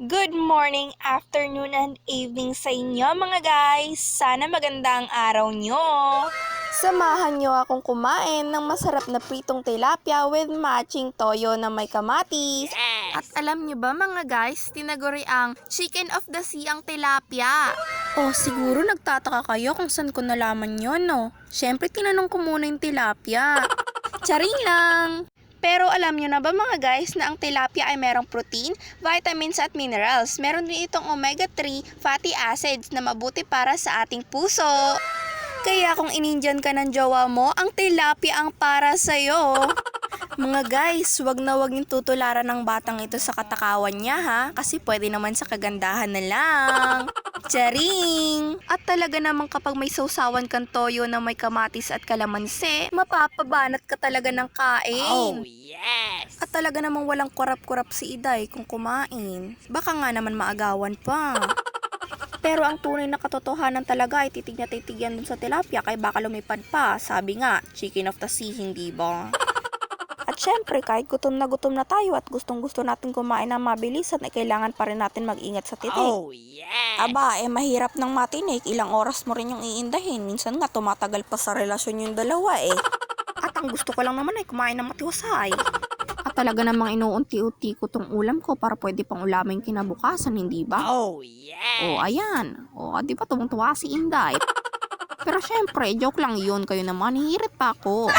Good morning, afternoon, and evening sa inyo mga guys! Sana magandang araw nyo! Samahan nyo akong kumain ng masarap na pritong tilapia with matching toyo na may kamatis. At alam nyo ba mga guys, tinaguri ang chicken of the sea ang tilapia. Oh, siguro nagtataka kayo kung saan ko nalaman yun, no? Syempre tinanong ko muna yung tilapia. Charing lang! Pero alam nyo na ba mga guys na ang tilapia ay merong protein, vitamins at minerals. Meron din itong omega-3 fatty acids na mabuti para sa ating puso. Kaya kung inindyan ka ng jowa mo, ang tilapia ang para sa'yo. Mga guys, wag na wag yung tutularan ng batang ito sa katakawan niya ha, kasi pwede naman sa kagandahan na lang. Charing! At talaga namang kapag may sausawan kang toyo na may kamatis at kalamansi, mapapabanat ka talaga ng kain. Oh, yes! At talaga namang walang kurap-kurap si Iday kung kumain. Baka nga naman maagawan pa. Pero ang tunay na katotohanan talaga ay titig na titig yan dun sa tilapia kay baka lumipad pa. Sabi nga, chicken of the sea, hindi ba? At syempre, kahit gutom na tayo at gustong-gusto natin kumain ng mabilisan, ay kailangan pa rin natin mag-ingat sa titik. Oh, yes! Aba, mahirap ng matinik. Ilang oras mo rin yung iindahin. Minsan nga, tumatagal pa sa relasyon yung dalawa eh. At ang gusto ko lang naman ay kumain ng matiwasay. At talaga namang inuunti-unti ko tong ulam ko para pwede pang ulamin kinabukasan, hindi ba? Oh, yes! O, ayan. O, di ba tuwang-tuwa si Inday? Pero syempre, joke lang yun. Kayo naman, hihirit pa ako.